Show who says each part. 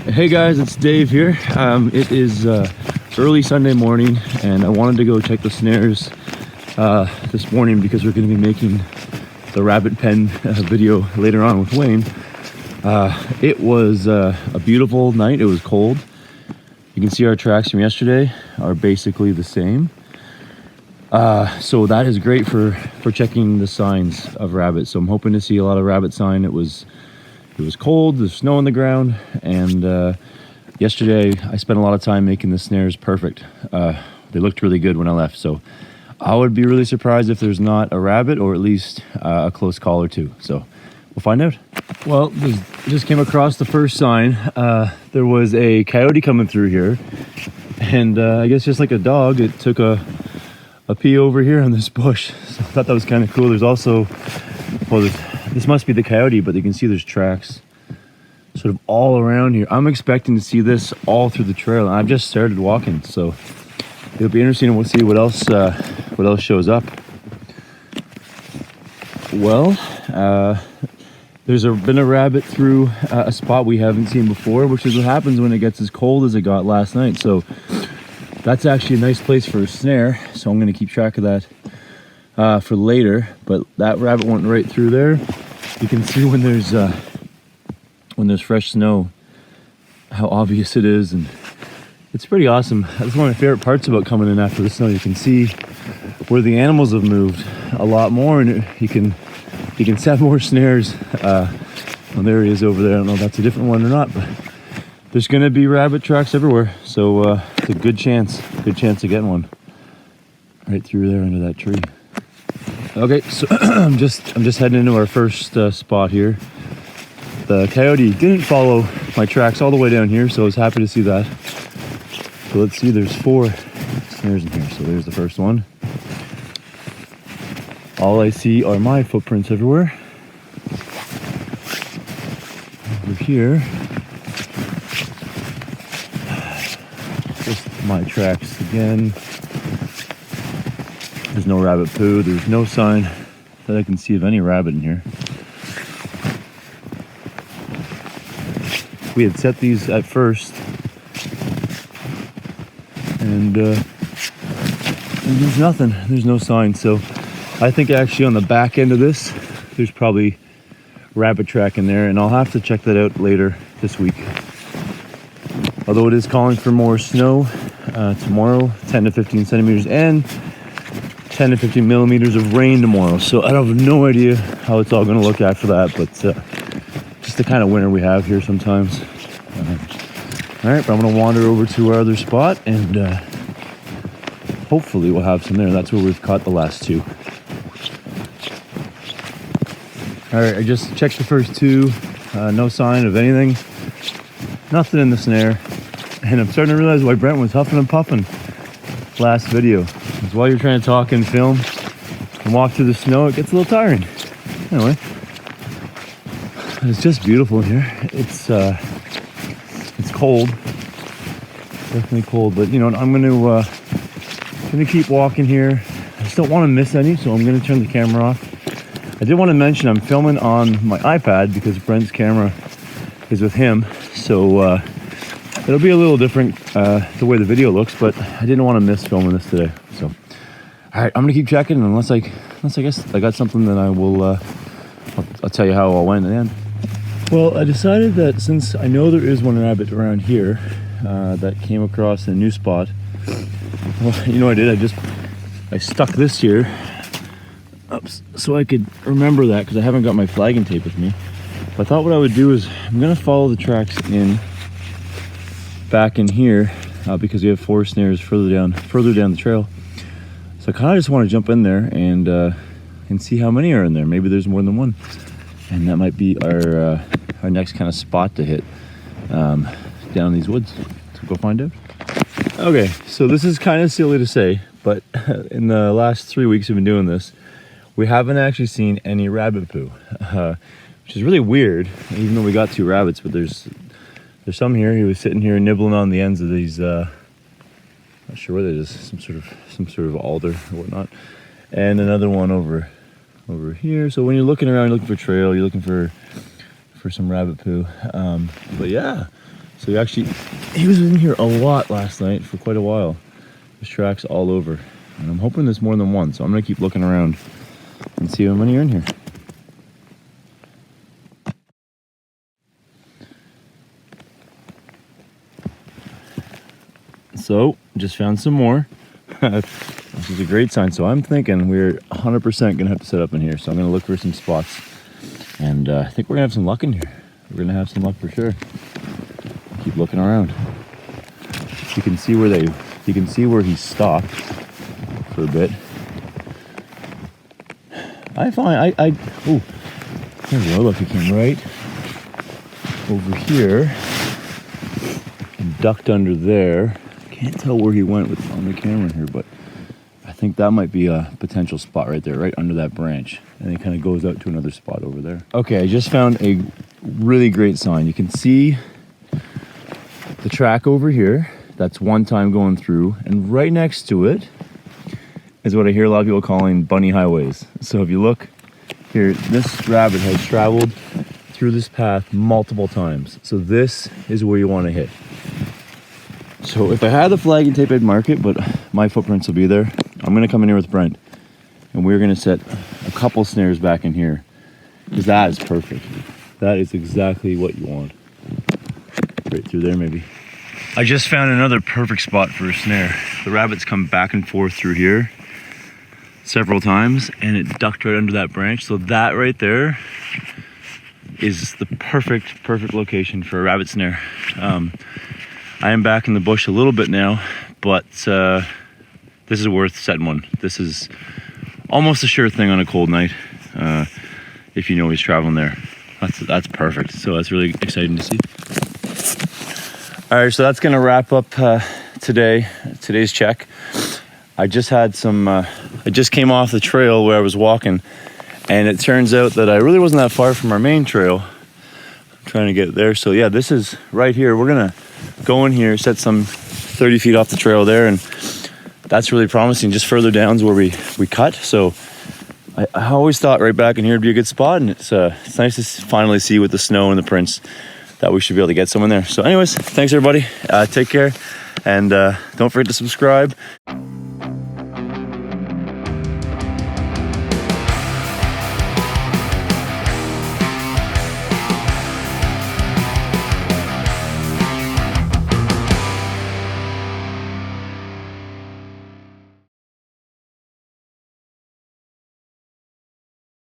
Speaker 1: Hey guys, it's Dave here. It is early Sunday morning and I wanted to go check the snares this morning because we're going to be making the rabbit pen video later on with Wayne. It was a beautiful night. It was cold. You can see our tracks from yesterday are basically the same. So that is great for checking the signs of rabbits. So I'm hoping to see a lot of rabbit sign. It was cold, there's snow on the ground, and yesterday I spent a lot of time making the snares perfect. They looked really good when I left, so I would be really surprised if there's not a rabbit or at least a close call or two. So we'll find out. Well, just came across the first sign. There was a coyote coming through here, and I guess just like a dog, it took a pee over here on this bush. So I thought that was kind of cool. There's also, well, this must be the coyote, but you can see there's tracks sort of all around here. I'm expecting to see this all through the trail, and I've just started walking, so it'll be interesting. We'll see what else shows up. Well, there's been a rabbit through a spot we haven't seen before, which is what happens when it gets as cold as it got last night. So that's actually a nice place for a snare, so I'm going to keep track of that for later. But that rabbit went right through there. You can see when there's fresh snow how obvious it is, and it's pretty awesome. That's one of my favorite parts about coming in after the snow. You can see where the animals have moved a lot more, and you can set more snares. Well, there he is over there. I don't know if that's a different one or not, but there's going to be rabbit tracks everywhere, so it's a good chance of getting one right through there under that tree. Okay, so I'm just heading into our first spot here. The coyote didn't follow my tracks all the way down here, so I was happy to see that. So let's see, there's 4 snares in here. So there's the first one. All I see are my footprints everywhere. Over here, just my tracks again. There's no rabbit poo. There's no sign that I can see of any rabbit in here. We had set these at first, and there's nothing. There's no sign. So I think actually on the back end of this, there's probably rabbit track in there, and I'll have to check that out later this week. Although it is calling for more snow tomorrow, 10 to 15 centimeters, and 10 to 15 millimeters of rain tomorrow. So I have no idea how it's all going to look after that, but just the kind of winter we have here sometimes. All right, but I'm going to wander over to our other spot, and hopefully we'll have some there. That's where we've caught the last 2. All right, I just checked the first 2. No sign of anything. Nothing in the snare. And I'm starting to realize why Brent was huffing and puffing last video. Because while you're trying to talk and film and walk through the snow, it gets a little tiring. Anyway, it's just beautiful here. It's cold, definitely cold. But you know, I'm gonna keep walking here. I just don't want to miss any, so I'm gonna turn the camera off. I did want to mention I'm filming on my iPad because Brent's camera is with him, so it'll be a little different the way the video looks, but I didn't want to miss filming this today. So, all right, I'm gonna keep checking. Unless I guess I got something, then I will. I'll tell you how it all went in the end. Well, I decided that since I know there is one rabbit around here that came across in a new spot. Well, you know what I did? I stuck this here up so I could remember that because I haven't got my flagging tape with me. But I thought what I would do is I'm gonna follow the tracks back in here because we have 4 snares further down the trail. So I kind of just want to jump in there and see how many are in there. Maybe there's more than one, and that might be our next kind of spot to hit down these woods. So go find out. Okay, so this is kind of silly to say, but in the last 3 weeks we've been doing this, we haven't actually seen any rabbit poo, which is really weird. Even though we got 2 rabbits, but there's some here. He was sitting here nibbling on the ends of these. Not sure what it is. Some sort of alder or whatnot, and another one over here. So when you're looking around, you're looking for trail, you're looking for some rabbit poo. But yeah, So he was in here a lot last night for quite a while. There's tracks all over. And I'm hoping there's more than one, so I'm gonna keep looking around and see how many are in here. So, just found some more. This is a great sign. So I'm thinking we're 100% gonna have to set up in here. So I'm gonna look for some spots. And I think we're gonna have some luck in here. We're gonna have some luck for sure. Keep looking around. You can see where he stopped for a bit. Oh, there we go. Look, he came right over here and ducked under there. Can't tell where he went on the camera here, but I think that might be a potential spot right there, right under that branch. And it kind of goes out to another spot over there. Okay, I just found a really great sign. You can see the track over here. That's one time going through. And right next to it is what I hear a lot of people calling bunny highways. So if you look here, this rabbit has traveled through this path multiple times. So this is where you want to hit. So if I had the flag and tape, I'd mark it, but my footprints will be there. I'm gonna come in here with Brent and we're gonna set a couple snares back in here because that is perfect. That is exactly what you want. Right through there maybe. I just found another perfect spot for a snare. The rabbit's come back and forth through here several times and it ducked right under that branch. So that right there is the perfect location for a rabbit snare. I am back in the bush a little bit now, but this is worth setting one. This is almost a sure thing on a cold night if you know he's traveling there. That's perfect. So that's really exciting to see. All right, so that's gonna wrap up today's check. I just had I just came off the trail where I was walking, and it turns out that I really wasn't that far from our main trail. I'm trying to get there. So yeah, this is right here. We're gonna go in here, set some 30 feet off the trail there, and that's really promising. Just further down is where we cut. So I always thought right back in here would be a good spot, and it's nice to finally see with the snow and the prints that we should be able to get someone there. So anyways, thanks everybody. Take care, and don't forget to subscribe.